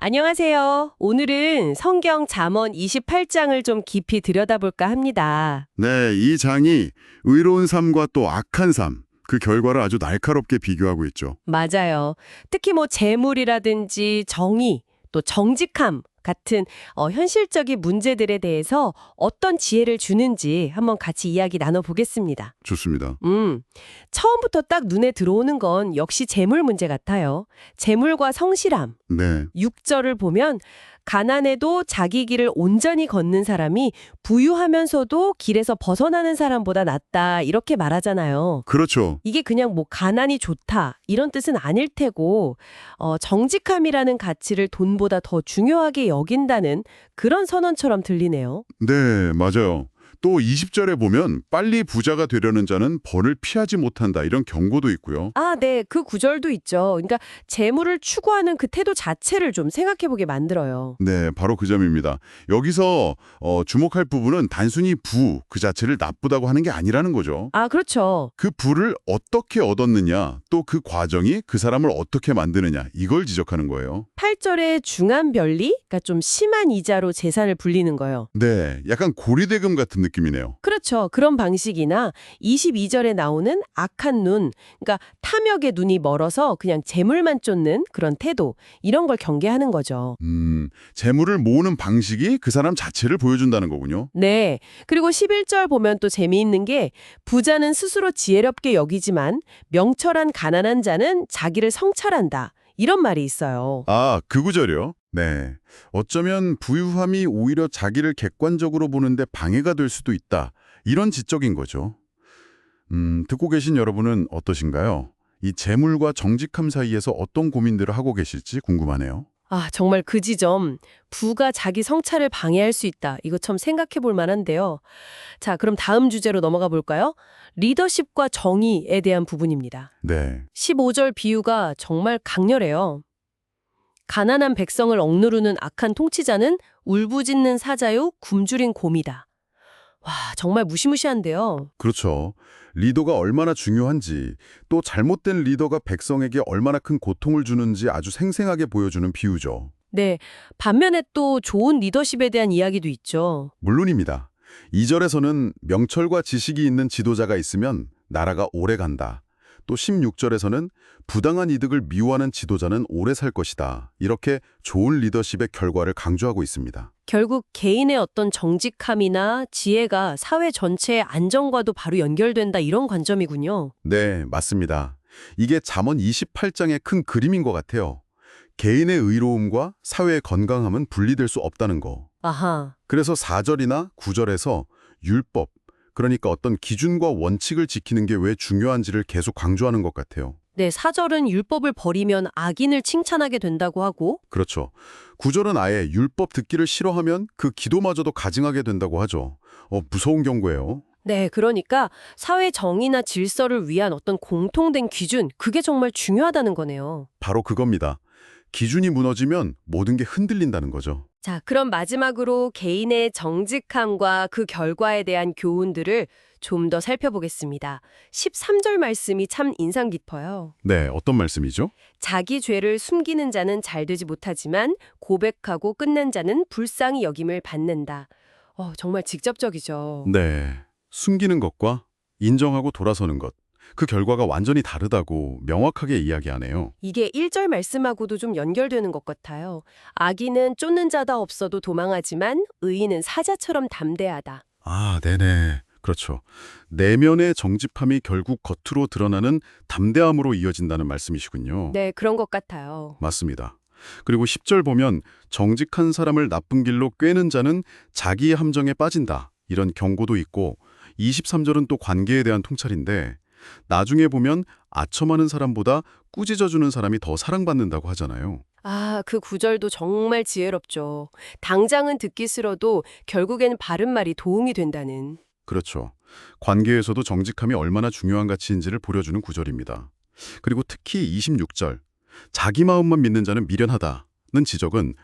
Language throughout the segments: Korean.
안녕하세요. 오늘은 성경 잠언 28장을 좀 깊이 들여다볼까 합니다. 네, 이 장이 의로운 삶과 또 악한 삶, 그 결과를 아주 날카롭게 비교하고 있죠. 맞아요. 특히 뭐 재물이라든지 정의, 또 정직함 같은 현실적인 문제들에 대해서 어떤 지혜를 주는지 한번 같이 이야기 나눠보겠습니다. 좋습니다. 처음부터 딱 눈에 들어오는 건 역시 재물 문제 같아요. 재물과 성실함. 네, 6절을 보면 가난해도 자기 길을 온전히 걷는 사람이 부유하면서도 길에서 벗어나는 사람보다 낫다 이렇게 말하잖아요. 그렇죠. 이게 그냥 뭐 가난이 좋다 이런 뜻은 아닐 테고 정직함이라는 가치를 돈보다 더 중요하게 여긴다는 그런 선언처럼 들리네요. 네, 맞아요. 또 20절에 보면 빨리 부자가 되려는 자는 벌을 피하지 못한다 이런 경고도 있고요. 아, 네. 그 구절도 있죠. 그러니까 재물을 추구하는 그 태도 자체를 좀 생각해보게 만들어요. 네, 바로 그 점입니다. 여기서 주목할 부분은 단순히 그 자체를 나쁘다고 하는 게 아니라는 거죠. 아, 그렇죠. 그 부를 어떻게 얻었느냐, 또 그 과정이 그 사람을 어떻게 만드느냐, 이걸 지적하는 거예요. 8절의 중한 변리? 그러니까 좀 심한 이자로 재산을 불리는 거예요. 네, 약간 고리대금 같은 느낌이네요. 그렇죠. 그런 방식이나 22절에 나오는 악한 눈, 그러니까 탐욕의 눈이 멀어서 그냥 재물만 쫓는 그런 태도, 이런 걸 경계하는 거죠. 재물을 모으는 방식이 그 사람 자체를 보여준다는 거군요. 네. 그리고 11절 보면 또 재미있는 게 부자는 스스로 지혜롭게 여기지만 명철한 가난한 자는 자기를 성찰한다. 이런 말이 있어요. 아, 그 구절이요? 네. 어쩌면 부유함이 오히려 자기를 객관적으로 보는데 방해가 될 수도 있다. 이런 지적인 거죠. 듣고 계신 여러분은 어떠신가요? 이 재물과 정직함 사이에서 어떤 고민들을 하고 계실지 궁금하네요. 아, 정말 그 지점, 부가 자기 성찰을 방해할 수 있다. 이거 참 생각해 볼 만한데요. 자, 그럼 다음 주제로 넘어가 볼까요? 리더십과 정의에 대한 부분입니다. 네. 15절 비유가 정말 강렬해요. 가난한 백성을 억누르는 악한 통치자는 울부짖는 사자요 굶주린 곰이다. 와, 정말 무시무시한데요. 그렇죠. 리더가 얼마나 중요한지, 또 잘못된 리더가 백성에게 얼마나 큰 고통을 주는지 아주 생생하게 보여주는 비유죠. 네, 반면에 또 좋은 리더십에 대한 이야기도 있죠. 물론입니다. 2절에서는 명철과 지식이 있는 지도자가 있으면 나라가 오래 간다. 또 16절에서는 부당한 이득을 미워하는 지도자는 오래 살 것이다. 이렇게 좋은 리더십의 결과를 강조하고 있습니다. 결국 개인의 어떤 정직함이나 지혜가 사회 전체의 안정과도 바로 연결된다 이런 관점이군요. 네, 맞습니다. 이게 잠언 28장의 큰 그림인 것 같아요. 개인의 의로움과 사회의 건강함은 분리될 수 없다는 거. 아하. 그래서 4절이나 9절에서 율법, 그러니까 어떤 기준과 원칙을 지키는 게 왜 중요한지를 계속 강조하는 것 같아요. 네, 사절은 율법을 버리면 악인을 칭찬하게 된다고 하고 그렇죠. 9절은 아예 율법 듣기를 싫어하면 그 기도마저도 가증하게 된다고 하죠. 무서운 경고예요. 네, 그러니까 사회 정의나 질서를 위한 어떤 공통된 기준, 그게 정말 중요하다는 거네요. 바로 그겁니다. 기준이 무너지면 모든 게 흔들린다는 거죠. 자, 그럼 마지막으로 개인의 정직함과 그 결과에 대한 교훈들을 좀 더 살펴보겠습니다. 13절 말씀이 참 인상 깊어요. 네, 어떤 말씀이죠? 자기 죄를 숨기는 자는 잘 되지 못하지만 고백하고 끝낸 자는 불쌍히 여김을 받는다. 정말 직접적이죠. 네, 숨기는 것과 인정하고 돌아서는 것. 그 결과가 완전히 다르다고 명확하게 이야기하네요. 이게 1절 말씀하고도 좀 연결되는 것 같아요. 악인은 쫓는 자다 없어도 도망하지만 의인은 사자처럼 담대하다. 아, 네네. 그렇죠. 내면의 정직함이 결국 겉으로 드러나는 담대함으로 이어진다는 말씀이시군요. 네, 그런 것 같아요. 맞습니다. 그리고 10절 보면 정직한 사람을 나쁜 길로 꿰는 자는 자기의 함정에 빠진다. 이런 경고도 있고 23절은 또 관계에 대한 통찰인데 나중에 보면 아첨하는 사람보다 꾸짖어주는 사람이 더 사랑받는다고 하잖아요. 아, 그 구절도 정말 지혜롭죠. 당장은 듣기 싫어도 결국에는 바른 말이 도움이 된다는. 그렇죠. 관계에서도 정직함이 얼마나 중요한 가치인지를 보여주는 구절입니다. 그리고 특히 26절, 자기 마음만 믿는 자는 미련하다는 지적은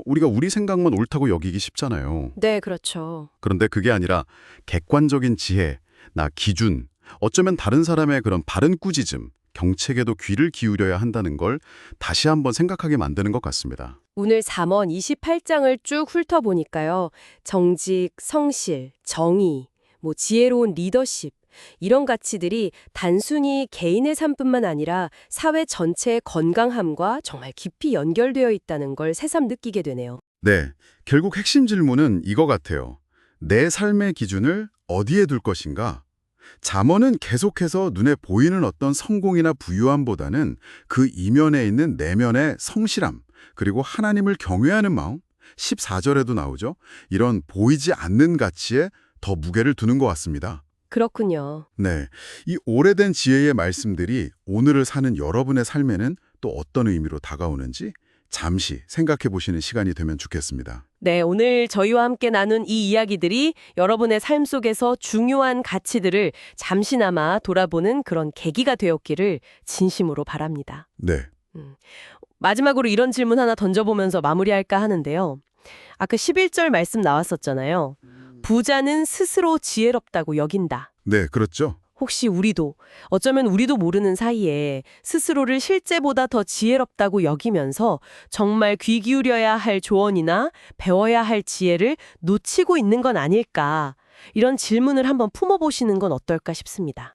우리가 우리 생각만 옳다고 여기기 쉽잖아요. 네, 그렇죠. 그런데 그게 아니라 객관적인 지혜, 나 기준, 어쩌면 다른 사람의 그런 바른 꾸짖음, 경책에도 귀를 기울여야 한다는 걸 다시 한번 생각하게 만드는 것 같습니다. 오늘 잠언 28장을 쭉 훑어보니까요. 정직, 성실, 정의, 지혜로운 리더십 이런 가치들이 단순히 개인의 삶뿐만 아니라 사회 전체의 건강함과 정말 깊이 연결되어 있다는 걸 새삼 느끼게 되네요. 네, 결국 핵심 질문은 이거 같아요. 내 삶의 기준을 어디에 둘 것인가? 잠언은 계속해서 눈에 보이는 어떤 성공이나 부유함보다는 그 이면에 있는 내면의 성실함, 그리고 하나님을 경외하는 마음, 14절에도 나오죠. 이런 보이지 않는 가치에 더 무게를 두는 것 같습니다. 그렇군요. 네, 이 오래된 지혜의 말씀들이 오늘을 사는 여러분의 삶에는 또 어떤 의미로 다가오는지 잠시 생각해 보시는 시간이 되면 좋겠습니다. 네, 오늘 저희와 함께 나눈 이 이야기들이 여러분의 삶 속에서 중요한 가치들을 잠시나마 돌아보는 그런 계기가 되었기를 진심으로 바랍니다. 네, 마지막으로 이런 질문 하나 던져보면서 마무리할까 하는데요. 아까 11절 말씀 나왔었잖아요. 부자는 스스로 지혜롭다고 여긴다. 네, 그렇죠. 혹시 어쩌면 우리도 모르는 사이에 스스로를 실제보다 더 지혜롭다고 여기면서 정말 귀 기울여야 할 조언이나 배워야 할 지혜를 놓치고 있는 건 아닐까. 이런 질문을 한번 품어보시는 건 어떨까 싶습니다.